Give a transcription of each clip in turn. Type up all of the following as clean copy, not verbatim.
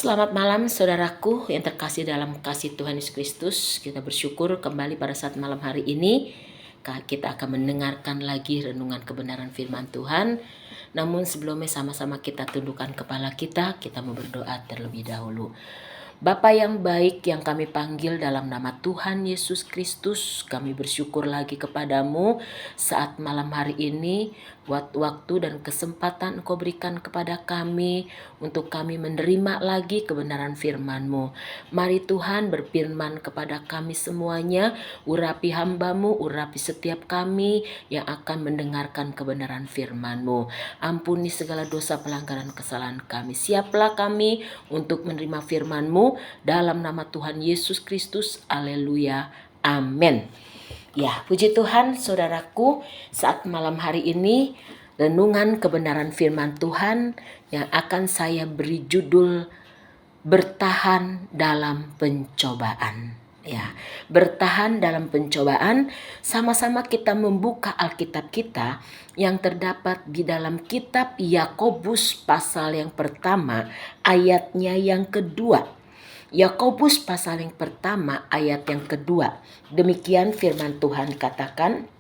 Selamat malam saudaraku yang terkasih dalam kasih Tuhan Yesus Kristus. Kita bersyukur kembali pada saat malam hari ini kita akan mendengarkan lagi renungan kebenaran firman Tuhan. Namun sebelumnya sama-sama kita tundukkan kepala kita mau berdoa terlebih dahulu. Bapa yang baik yang kami panggil dalam nama Tuhan Yesus Kristus, kami bersyukur lagi kepadamu saat malam hari ini buat waktu dan kesempatan Engkau berikan kepada kami untuk kami menerima lagi kebenaran firman-Mu. Mari Tuhan berfirman kepada kami semuanya, urapi hamba-Mu, urapi setiap kami yang akan mendengarkan kebenaran firman-Mu. Ampuni segala dosa pelanggaran kesalahan kami. Siaplah kami untuk menerima firman-Mu dalam nama Tuhan Yesus Kristus. Haleluya. Amin. Ya, puji Tuhan saudaraku, saat malam hari ini renungan kebenaran firman Tuhan yang akan saya beri judul bertahan dalam pencobaan. Ya, bertahan dalam pencobaan. Sama-sama kita membuka Alkitab kita yang terdapat di dalam kitab Yakobus pasal yang pertama ayatnya yang kedua. Yakobus pasal yang pertama ayat yang kedua. Demikian firman Tuhan katakan,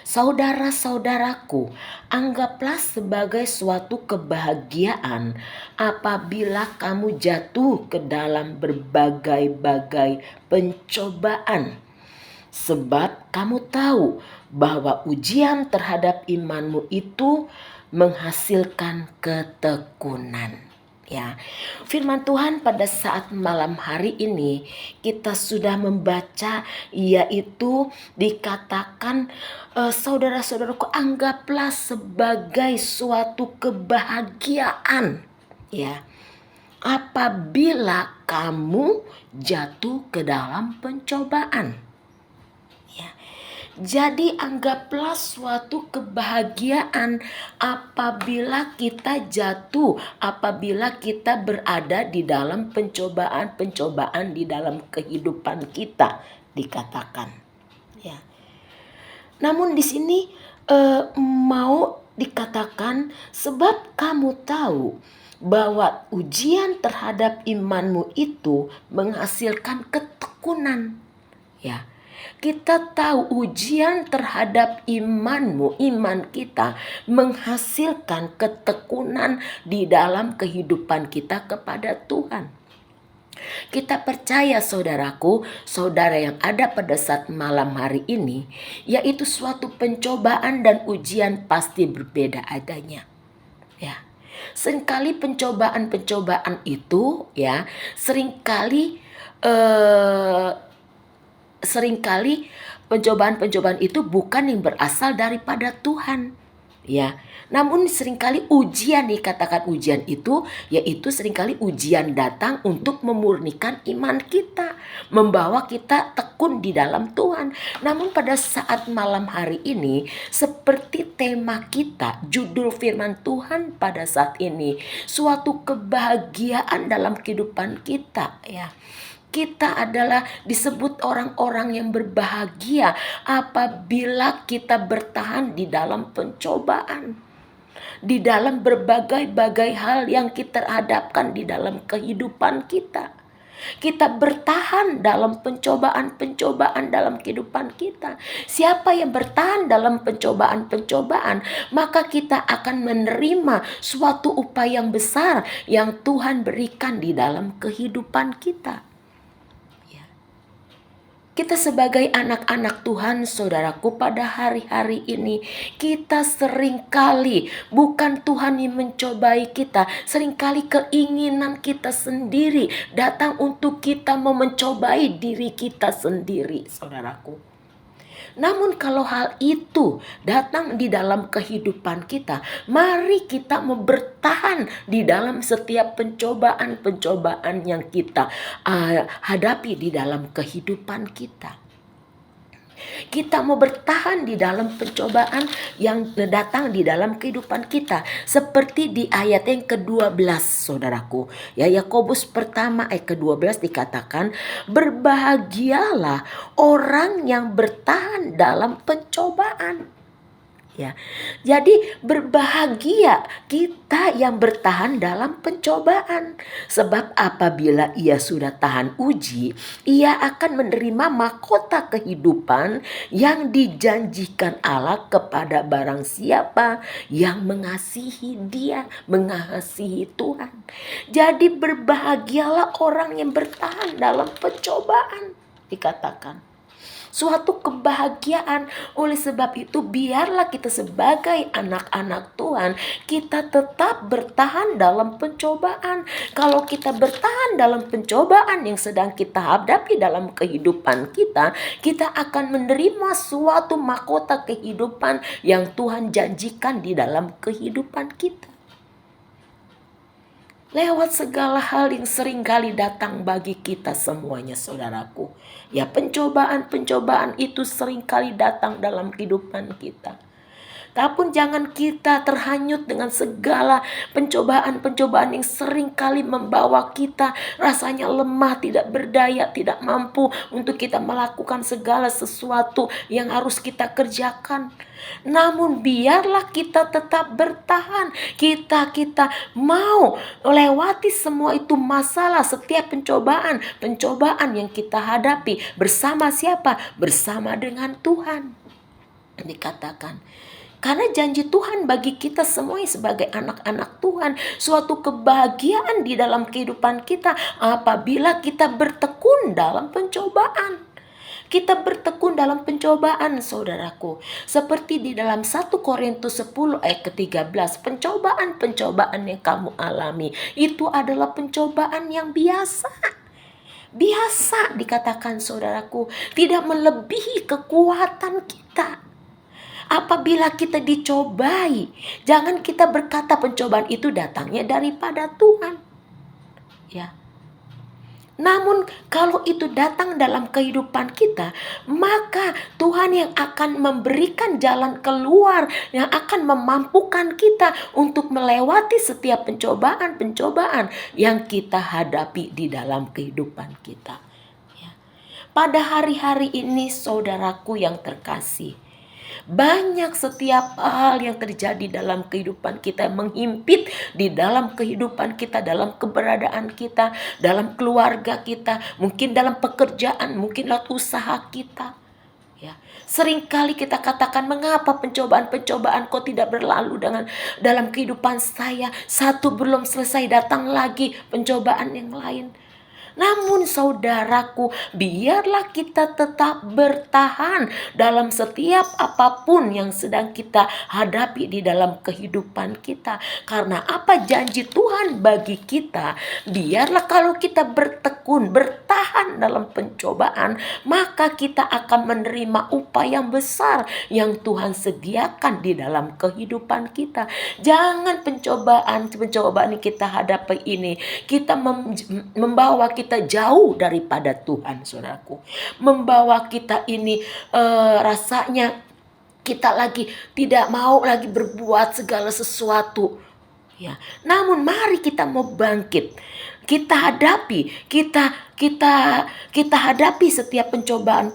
saudara-saudaraku, anggaplah sebagai suatu kebahagiaan apabila kamu jatuh ke dalam berbagai-bagai pencobaan. Sebab kamu tahu bahwa ujian terhadap imanmu itu menghasilkan ketekunan. Ya, firman Tuhan pada saat malam hari ini kita sudah membaca, yaitu dikatakan saudara-saudaraku, anggaplah sebagai suatu kebahagiaan ya apabila kamu jatuh ke dalam pencobaan. Jadi anggaplah suatu kebahagiaan apabila kita jatuh, apabila kita berada di dalam pencobaan-pencobaan di dalam kehidupan kita, dikatakan. Ya. Namun di sini mau dikatakan sebab kamu tahu bahwa ujian terhadap imanmu itu menghasilkan ketekunan. Ya. Kita tahu ujian terhadap imanmu, iman kita menghasilkan ketekunan di dalam kehidupan kita kepada Tuhan. Kita percaya saudaraku, saudara yang ada pada saat malam hari ini, yaitu suatu pencobaan dan ujian pasti berbeda adanya. Ya. Seringkali pencobaan-pencobaan itu ya, seringkali pencobaan-pencobaan itu bukan yang berasal daripada Tuhan. Ya, namun seringkali ujian, dikatakan ujian itu, yaitu seringkali ujian datang untuk memurnikan iman kita, membawa kita tekun di dalam Tuhan. Namun pada saat malam hari ini, seperti tema kita, judul firman Tuhan pada saat ini, suatu kebahagiaan dalam kehidupan kita ya. Kita adalah disebut orang-orang yang berbahagia apabila kita bertahan di dalam pencobaan. Di dalam berbagai-bagai hal yang kita hadapkan di dalam kehidupan kita. Kita bertahan dalam pencobaan-pencobaan dalam kehidupan kita. Siapa yang bertahan dalam pencobaan-pencobaan, maka kita akan menerima suatu upaya yang besar yang Tuhan berikan di dalam kehidupan kita. Kita sebagai anak-anak Tuhan, saudaraku, pada hari-hari ini kita seringkali bukan Tuhan yang mencobai kita, seringkali keinginan kita sendiri datang untuk kita mau mencobai diri kita sendiri, saudaraku. Namun kalau hal itu datang di dalam kehidupan kita, mari kita mau bertahan di dalam setiap pencobaan-pencobaan yang kita hadapi di dalam kehidupan kita. Kita mau bertahan di dalam pencobaan yang datang di dalam kehidupan kita. Seperti di ayat yang ke-12 saudaraku. Ya, Yakobus pertama ayat ke-12 dikatakan, berbahagialah orang yang bertahan dalam pencobaan. Ya, jadi berbahagia kita yang bertahan dalam pencobaan. Sebab apabila ia sudah tahan uji, ia akan menerima mahkota kehidupan yang dijanjikan Allah kepada barang siapa yang mengasihi Dia, mengasihi Tuhan. Jadi berbahagialah orang yang bertahan dalam pencobaan, dikatakan. Suatu kebahagiaan. Oleh sebab itu biarlah kita sebagai anak-anak Tuhan, kita tetap bertahan dalam pencobaan. Kalau kita bertahan dalam pencobaan yang sedang kita hadapi dalam kehidupan kita, kita akan menerima suatu mahkota kehidupan yang Tuhan janjikan di dalam kehidupan kita. Lewat segala hal yang seringkali datang bagi kita semuanya, saudaraku. Ya, pencobaan-pencobaan itu seringkali datang dalam kehidupan kita. Tapi jangan kita terhanyut dengan segala pencobaan-pencobaan yang seringkali membawa kita rasanya lemah, tidak berdaya, tidak mampu untuk kita melakukan segala sesuatu yang harus kita kerjakan. Namun biarlah kita tetap bertahan. Kita mau melewati semua itu masalah, setiap pencobaan yang kita hadapi bersama siapa? Bersama dengan Tuhan. Dikatakan, karena janji Tuhan bagi kita semua sebagai anak-anak Tuhan, suatu kebahagiaan di dalam kehidupan kita apabila kita bertekun dalam pencobaan. Kita bertekun dalam pencobaan, saudaraku. Seperti di dalam 1 Korintus 10 ayat ke-13. Pencobaan-pencobaan yang kamu alami itu adalah pencobaan yang biasa. Biasa dikatakan, saudaraku. Tidak melebihi kekuatan kita. Apabila kita dicobai, jangan kita berkata pencobaan itu datangnya daripada Tuhan. Ya. Namun kalau itu datang dalam kehidupan kita, maka Tuhan yang akan memberikan jalan keluar, yang akan memampukan kita untuk melewati setiap pencobaan-pencobaan yang kita hadapi di dalam kehidupan kita. Ya. Pada hari-hari ini, saudaraku yang terkasih, banyak setiap hal yang terjadi dalam kehidupan kita, menghimpit di dalam kehidupan kita, dalam keberadaan kita, dalam keluarga kita, mungkin dalam pekerjaan, mungkin dalam usaha kita. Ya, seringkali kita katakan, mengapa pencobaan-pencobaan kok tidak berlalu dalam kehidupan saya? Satu belum selesai, datang lagi pencobaan yang lain. Namun saudaraku, biarlah kita tetap bertahan dalam setiap apapun yang sedang kita hadapi di dalam kehidupan kita. Karena apa janji Tuhan bagi kita? Biarlah kalau kita bertekun, bertahan dalam pencobaan, maka kita akan menerima upah yang besar yang Tuhan sediakan di dalam kehidupan kita. Jangan pencobaan yang kita hadapi ini kita membawa kita jauh daripada Tuhan, saudaraku. Membawa kita ini rasanya kita lagi tidak mau lagi berbuat segala sesuatu. Ya, namun mari kita mau bangkit. Kita hadapi setiap pencobaan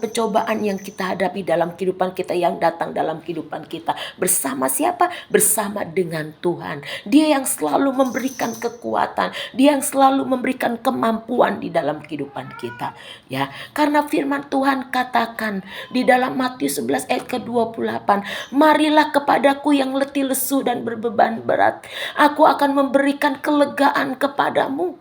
yang kita hadapi dalam kehidupan kita, yang datang dalam kehidupan kita. Bersama siapa? Bersama dengan Tuhan. Dia yang selalu memberikan kekuatan, Dia yang selalu memberikan kemampuan di dalam kehidupan kita. Ya, karena firman Tuhan katakan di dalam Matius 11 ayat ke-28, marilah kepadaku yang letih lesu dan berbeban berat, aku akan memberikan kelegaan kepadamu.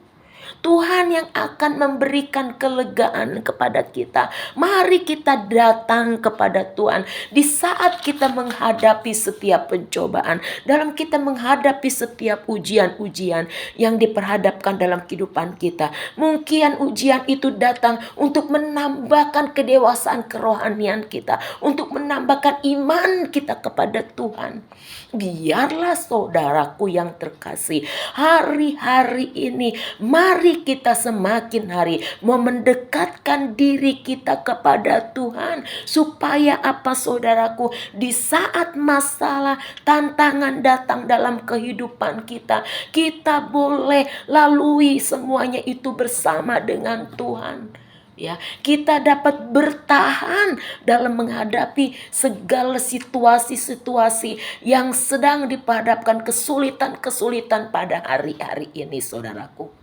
Tuhan yang akan memberikan kelegaan kepada kita. Mari kita datang kepada Tuhan di saat kita menghadapi setiap pencobaan, dalam kita menghadapi setiap ujian-ujian yang diperhadapkan dalam kehidupan kita. Mungkin ujian itu datang untuk menambahkan kedewasaan kerohanian kita, untuk menambahkan iman kita kepada Tuhan. Biarlah saudaraku yang terkasih, hari-hari ini mari kita semakin hari mau mendekatkan diri kita kepada Tuhan. Supaya apa, saudaraku? Di saat masalah, tantangan datang dalam kehidupan kita, kita boleh lalui semuanya itu bersama dengan Tuhan. Ya, kita dapat bertahan dalam menghadapi segala situasi-situasi yang sedang dipadapkan, kesulitan-kesulitan pada hari-hari ini, saudaraku.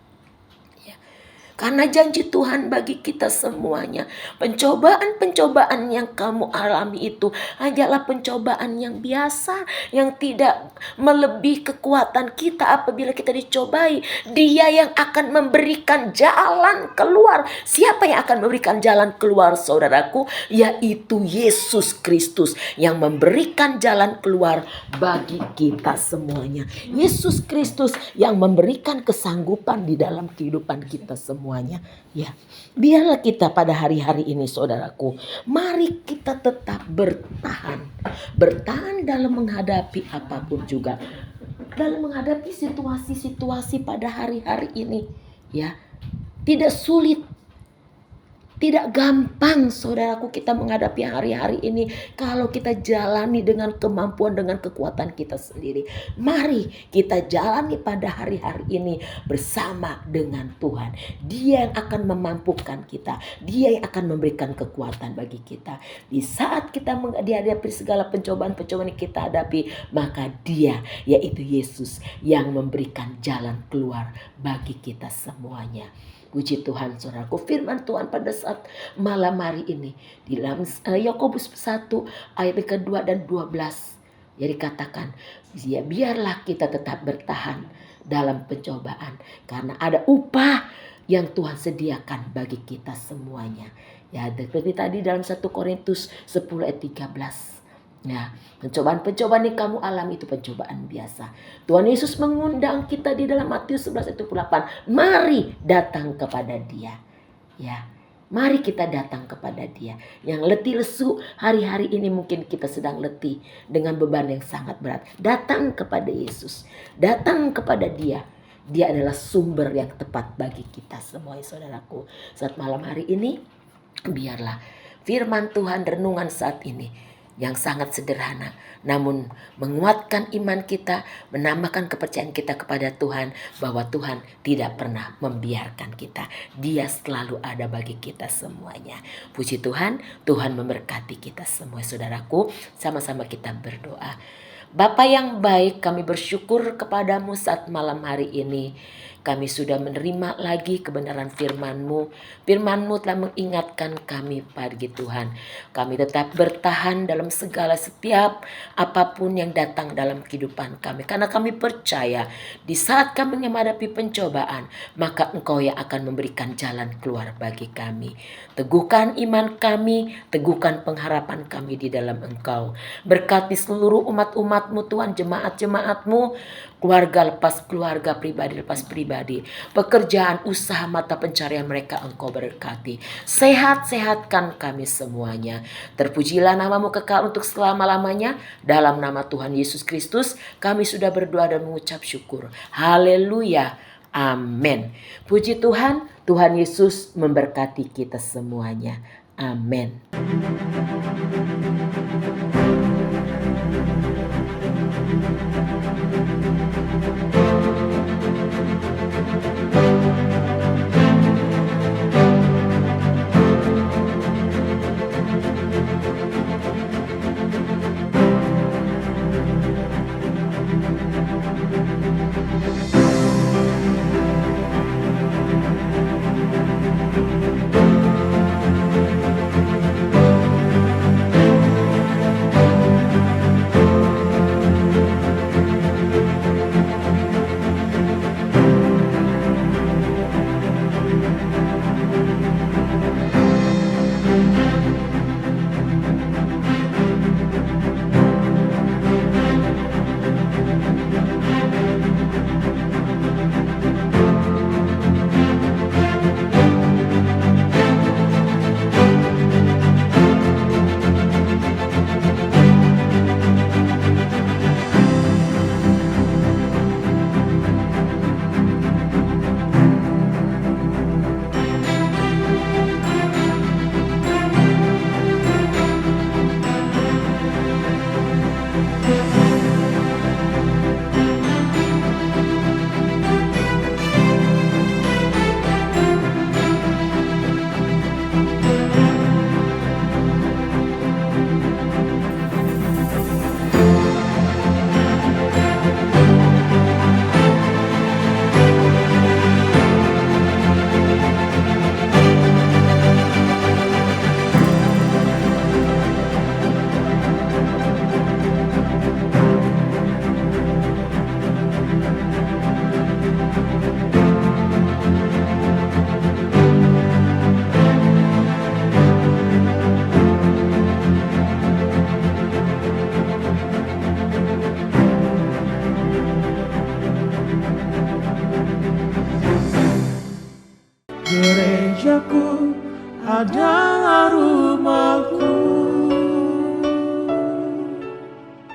Karena janji Tuhan bagi kita semuanya, pencobaan-pencobaan yang kamu alami itu hanyalah pencobaan yang biasa, yang tidak melebihi kekuatan kita apabila kita dicobai. Dia yang akan memberikan jalan keluar. Siapa yang akan memberikan jalan keluar, saudaraku? Yaitu Yesus Kristus yang memberikan jalan keluar bagi kita semuanya. Yesus Kristus yang memberikan kesanggupan di dalam kehidupan kita semuanya. Ya, biarlah kita pada hari-hari ini, saudaraku, mari kita tetap bertahan dalam menghadapi apapun juga, dalam menghadapi situasi-situasi pada hari-hari ini. Ya, tidak sulit, tidak gampang, saudaraku, kita menghadapi hari-hari ini kalau kita jalani dengan kemampuan, dengan kekuatan kita sendiri. Mari kita jalani pada hari-hari ini bersama dengan Tuhan. Dia yang akan memampukan kita. Dia yang akan memberikan kekuatan bagi kita. Di saat kita menghadapi segala pencobaan-pencobaan yang kita hadapi, maka Dia, yaitu Yesus, yang memberikan jalan keluar bagi kita semuanya. Puji Tuhan, saudaraku. Firman Tuhan pada saat malam hari ini di dalam Yakobus 1 ayat kedua dan 12. Jadi katakan, ya, biarlah kita tetap bertahan dalam pencobaan, karena ada upah yang Tuhan sediakan bagi kita semuanya. Ya, seperti tadi dalam 1 Korintus 10 ayat 13. Nah, pencobaan-pencobaan yang kamu alami itu pencobaan biasa. Tuhan Yesus mengundang kita di dalam Matius 11 ayat 28. Mari datang kepada Dia. Ya, mari kita datang kepada Dia. Yang letih lesu hari-hari ini, mungkin kita sedang letih dengan beban yang sangat berat. Datang kepada Yesus. Datang kepada Dia. Dia adalah sumber yang tepat bagi kita semua, saudaraku. Saat malam hari ini, biarlah firman Tuhan renungan saat ini yang sangat sederhana, namun menguatkan iman kita, menambahkan kepercayaan kita kepada Tuhan, bahwa Tuhan tidak pernah membiarkan kita. Dia selalu ada bagi kita semuanya. Puji Tuhan, Tuhan memberkati kita semua, saudaraku. Sama-sama kita berdoa. Bapa yang baik, kami bersyukur kepadamu saat malam hari ini. Kami sudah menerima lagi kebenaran firman-Mu. Firman-Mu telah mengingatkan kami pagi Tuhan. Kami tetap bertahan dalam segala setiap apapun yang datang dalam kehidupan kami. Karena kami percaya di saat kami menghadapi pencobaan, maka Engkau yang akan memberikan jalan keluar bagi kami. Teguhkan iman kami, teguhkan pengharapan kami di dalam Engkau. Berkati seluruh umat-umat-Mu Tuhan, jemaat-jemaat-Mu, keluarga lepas keluarga, pribadi lepas pribadi, pekerjaan, usaha, mata pencarian mereka Engkau berkati. Sehat-sehatkan kami semuanya. Terpujilah nama-Mu kekal untuk selama-lamanya. Dalam nama Tuhan Yesus Kristus kami sudah berdoa dan mengucap syukur. Haleluya. Amin. Puji Tuhan, Tuhan Yesus memberkati kita semuanya. Amin. aku adalah